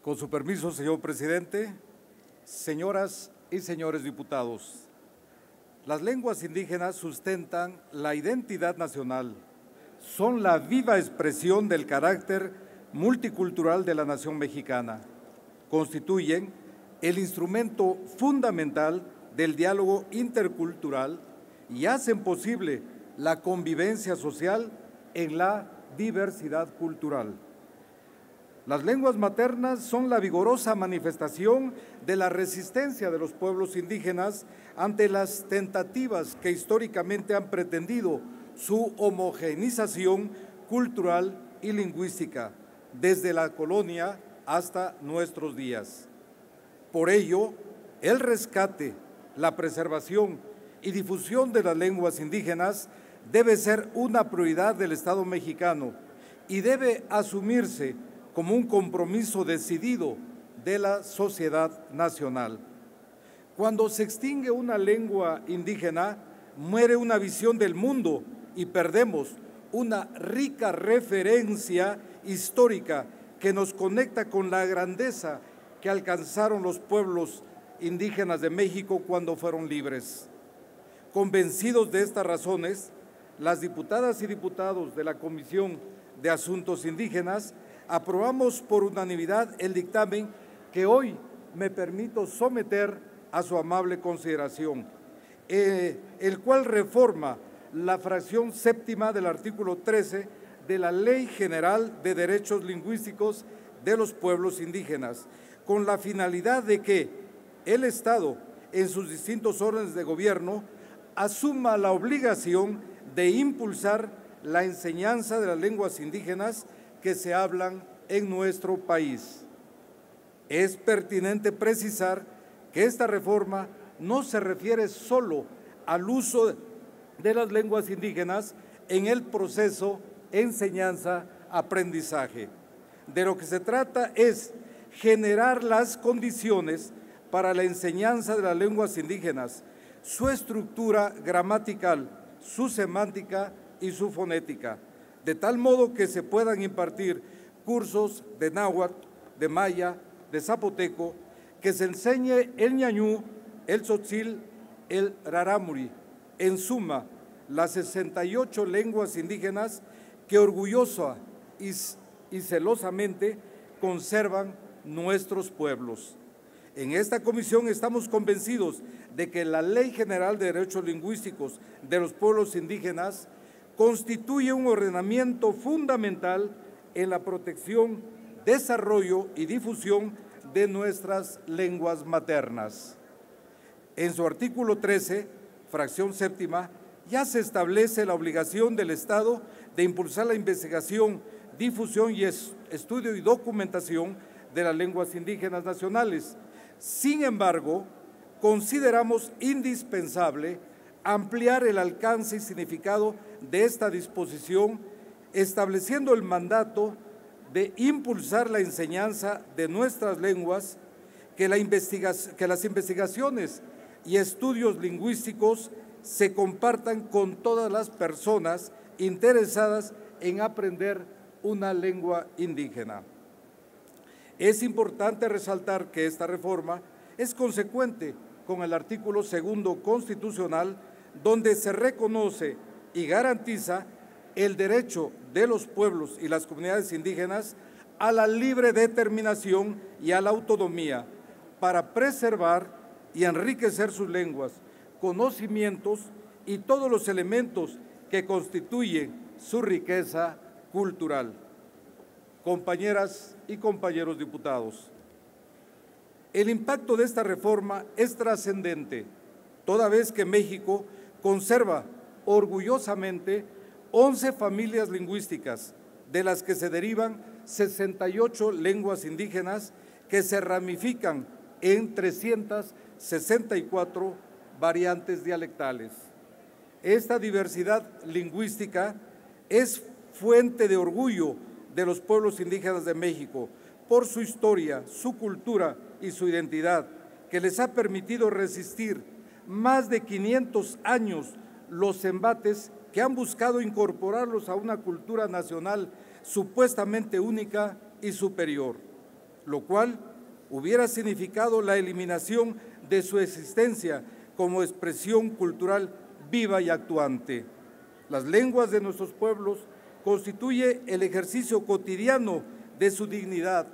Con su permiso, señor presidente, señoras y señores diputados, las lenguas indígenas sustentan la identidad nacional, son la viva expresión del carácter multicultural de la nación mexicana, constituyen el instrumento fundamental del diálogo intercultural y hacen posible la convivencia social en la diversidad cultural. Las lenguas maternas son la vigorosa manifestación de la resistencia de los pueblos indígenas ante las tentativas que históricamente han pretendido su homogeneización cultural y lingüística, desde la colonia hasta nuestros días. Por ello, el rescate, la preservación y difusión de las lenguas indígenas debe ser una prioridad del Estado mexicano y debe asumirse como un compromiso decidido de la sociedad nacional. Cuando se extingue una lengua indígena, muere una visión del mundo y perdemos una rica referencia histórica que nos conecta con la grandeza que alcanzaron los pueblos indígenas de México cuando fueron libres. Convencidos de estas razones, las diputadas y diputados de la Comisión de Asuntos Indígenas aprobamos por unanimidad el dictamen que hoy me permito someter a su amable consideración, el cual reforma la fracción séptima del artículo 13 de la Ley General de Derechos Lingüísticos de los Pueblos Indígenas, con la finalidad de que el Estado, en sus distintos órdenes de gobierno, asuma la obligación de impulsar la enseñanza de las lenguas indígenas que se hablan en nuestro país. Es pertinente precisar que esta reforma no se refiere solo al uso de las lenguas indígenas en el proceso enseñanza-aprendizaje. De lo que se trata es generar las condiciones para la enseñanza de las lenguas indígenas, su estructura gramatical, su semántica y su fonética, de tal modo que se puedan impartir cursos de náhuatl, de maya, de zapoteco, que se enseñe el ñañú, el tzotzil, el rarámuri, en suma, las 68 lenguas indígenas que orgullosa y celosamente conservan nuestros pueblos. En esta comisión estamos convencidos de que la Ley General de Derechos Lingüísticos de los Pueblos Indígenas constituye un ordenamiento fundamental en la protección, desarrollo y difusión de nuestras lenguas maternas. En su artículo 13, fracción séptima, ya se establece la obligación del Estado de impulsar la investigación, difusión y estudio y documentación de las lenguas indígenas nacionales. Sin embargo, consideramos indispensable ampliar el alcance y significado de esta disposición, estableciendo el mandato de impulsar la enseñanza de nuestras lenguas, que las investigaciones y estudios lingüísticos se compartan con todas las personas interesadas en aprender una lengua indígena. Es importante resaltar que esta reforma es consecuente con el artículo 2 constitucional, donde se reconoce y garantiza el derecho de los pueblos y las comunidades indígenas a la libre determinación y a la autonomía para preservar y enriquecer sus lenguas, conocimientos y todos los elementos que constituyen su riqueza cultural. Compañeras y compañeros diputados, el impacto de esta reforma es trascendente, toda vez que México conserva orgullosamente 11 familias lingüísticas, de las que se derivan 68 lenguas indígenas que se ramifican en 364 variantes dialectales. Esta diversidad lingüística es fuente de orgullo de los pueblos indígenas de México por su historia, su cultura y su identidad, que les ha permitido resistir más de 500 años los embates que han buscado incorporarlos a una cultura nacional supuestamente única y superior. lo cual hubiera significado la eliminación de su existencia como expresión cultural viva y actuante. Las lenguas de nuestros pueblos constituye el ejercicio cotidiano de su dignidad,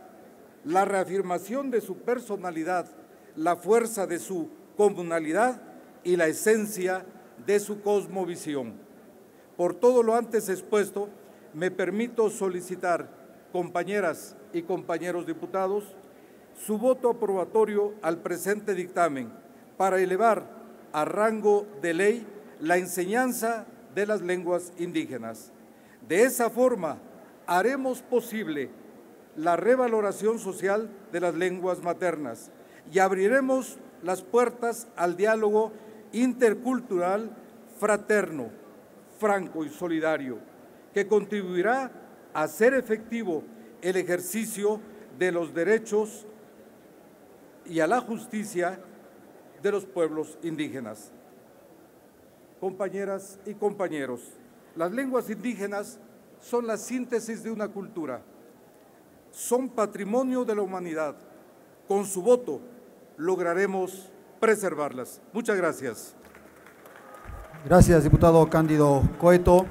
la reafirmación de su personalidad, la fuerza de su comunalidad y la esencia de su cosmovisión. Por todo lo antes expuesto, me permito solicitar, compañeras y compañeros diputados, su voto aprobatorio al presente dictamen para elevar a rango de ley la enseñanza de las lenguas indígenas. De esa forma, haremos posible la revaloración social de las lenguas maternas y abriremos las puertas al diálogo intercultural fraterno, franco y solidario, que contribuirá a hacer efectivo el ejercicio de los derechos y a la justicia de los pueblos indígenas. Compañeras y compañeros, las lenguas indígenas son la síntesis de una cultura, son patrimonio de la humanidad. Con su voto lograremos preservarlas. Muchas gracias. Gracias, diputado Cándido Coeto.